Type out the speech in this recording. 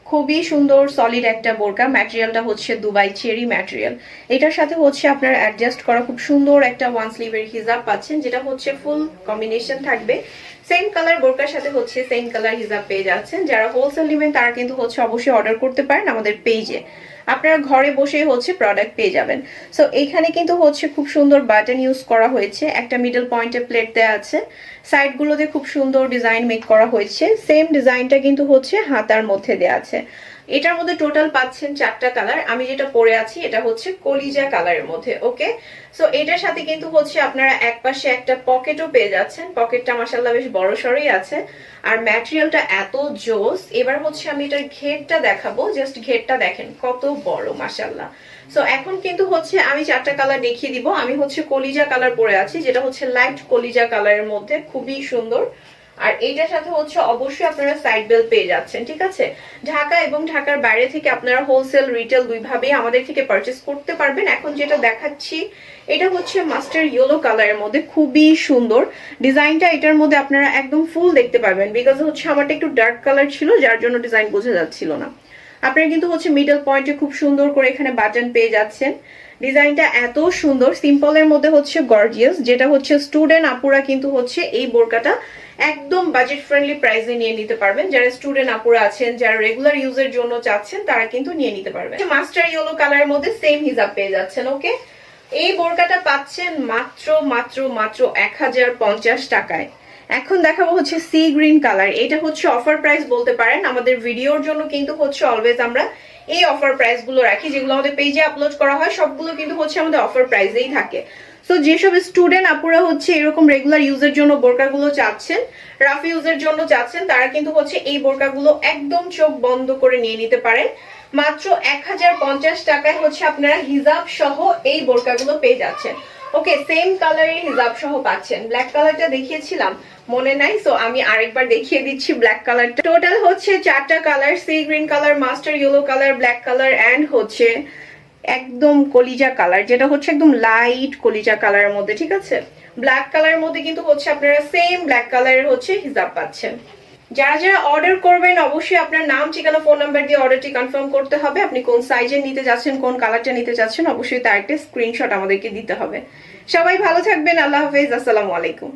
খুবই সুন্দর সলিড একটা বোরকা। ম্যাটেরিয়ালটা হচ্ছে দুবাই চেরি ম্যাটেরিয়াল। এটার সাথে হচ্ছে আপনারা অ্যাডজাস্ট করা খুব সুন্দর একটা ওয়ান স্লিভের হিজাব পাচ্ছেন, যেটা হচ্ছে ফুল কম্বিনেশন থাকবে। সেম কালার বোরকার সাথে হচ্ছে সেম কালার হিজাব পেয়ে যাচ্ছেন। যারা হোলসেল নেবেন তারা কিন্তু হচ্ছে অবশ্যই অর্ডার করতে পারেন আমাদের পেজে। আপনারা ঘরে বসেই হচ্ছে প্রোডাক্ট পেয়ে যাবেন। সো এইখানে কিন্তু হচ্ছে খুব সুন্দর বাটন ইউজ করা হয়েছে, একটা মিডল পয়েন্টে প্লেট দেওয়া আছে, সাইডগুলোতে খুব সুন্দর ডিজাইন মেক করা হয়েছে। সেম ডিজাইনটা কিন্তু হচ্ছে হাতার মধ্যে দেওয়া আছে। এটার মধ্যে টোটাল পাচ্ছেন 4টা কালার। আমি যেটা পরে আছি এটা হচ্ছে কলিজা কালারের মধ্যে। ওকে, সো এটার সাথে কিন্তু হচ্ছে আপনারা এক পাশে একটা পকেটও পেয়ে যাচ্ছেন। পকেটটা মাশাআল্লাহ বেশ বড় সড়ই আছে, আর ম্যাটেরিয়ালটা এত জোস। এবার হচ্ছে আমি এটার ঘেরটা দেখাবো, জাস্ট ঘেরটা দেখেন কত বড় মাশাআল্লাহ। সো এখন কিন্তু হচ্ছে আমি 4টা কালার দেখিয়ে দিব। আমি হচ্ছে কলিজা কালার পরে আছি, যেটা হচ্ছে লাইট কলিজা কালারের মধ্যে, খুবই সুন্দর। আর এইটার সাথে হচ্ছে অবশ্যই আপনারা সাইড বেল পেয়ে যাচ্ছেন। ঠিক আছে, ঢাকা এবং ঢাকার বাইরে থেকে আপনারা হোলসেল রিটেল দুইভাবেই আমাদের থেকে পারচেস করতে পারবেন। এখন যেটা দেখাচ্ছি এটা হচ্ছে মাস্টার ইয়েলো কালারের মধ্যে, খুবই সুন্দর ডিজাইনটা। এটার মধ্যে আপনারা একদম ফুল দেখতে পারবেন, বিকজ হচ্ছে আমারটা একটু ডার্ক কালার ছিল, যার জন্য ডিজাইন বোঝা যাচ্ছিল না। আপনারা কিন্তু হচ্ছে মিডল পয়েন্টে খুব সুন্দর করে এখানে বাটন পেয়ে যাচ্ছেন। ডিজাইনটা এত সুন্দর, সিম্পলের মধ্যে হচ্ছে গর্জিয়াস, যেটা হচ্ছে স্টুডেন্ট আপুরা কিন্তু হচ্ছে এই বোরকাটা একদম বাজেট ফ্রেন্ডলি প্রাইসে নিয়ে নিতে পারবেন। যারা স্টুডেন্ট আপুরা আছেন, যারা রেগুলার ইউজের জন্য চাচ্ছেন, তারা কিন্তু নিয়ে নিতে পারবেন। মাস্টার ইয়েলো কালারের মধ্যে সেম হিজাব পেয়ে যাচ্ছেন। ওকে, এই বোরকাটা পাচ্ছেন মাত্র মাত্র মাত্র 1050 টাকায়। এখন দেখাবো হচ্ছে সি গ্রিন কালার। এটা হচ্ছে অফার প্রাইস বলতে পারেন। আমাদের ভিডিওর জন্য কিন্তু হচ্ছে অলওয়েজ আমরা এই অফার প্রাইস গুলো রাখি, যেগুলো আমাদের পেজে আপলোড করা হয় সবগুলো কিন্তু হচ্ছে আমাদের অফার প্রাইসেই থাকে। সো যেসব স্টুডেন্ট আপুরা হচ্ছে এরকম রেগুলার ইউজের জন্য বোরকাগুলো চাচ্ছেন, রাফ ইউজের জন্য চাচ্ছেন, তারা কিন্তু হচ্ছে এই বোরকাগুলো একদম চোখ বন্ধ করে নিয়ে নিতে পারেন। মাত্র 1050 টাকায় হচ্ছে আপনারা হিজাব সহ এই বোরকাগুলো পেয়ে যাচ্ছেন। ওকে, সেম কালারের হিজাব সহ পাচ্ছেন। ব্ল্যাক কালারটা দেখিয়েছিলাম মনে নাই, সো আমি আরেকবার দেখিয়ে দিচ্ছি ব্ল্যাক কালারটা। টোটাল হচ্ছে 4টা colour, sea green colour, mustard yellow colour, black colour and হচ্ছে একদম কলিজা কালার, যেটা হচ্ছে একদম লাইট কলিজা কালারের মধ্যে। ঠিক আছে, ব্ল্যাক কালারের মধ্যে কিন্তু হচ্ছে আপনারা সেম ব্ল্যাক কালারের হচ্ছে হিজাব পাচ্ছেন। যারা যারা অর্ডার করবেন অবশ্যই আপনার নাম, ঠিকানা, ফোন নাম্বার দিয়ে অর্ডারটি কনফার্ম করতে হবে। আপনি কোন সাইজের নিতে যাচ্ছেন, কোন কালারটা নিতে যাচ্ছেন, অবশ্যই তার একটা স্ক্রিনশট আমাদেরকে দিতে হবে। সবাই ভালো থাকবেন, আল্লাহ হাফেজ, আসসালামু আলাইকুম।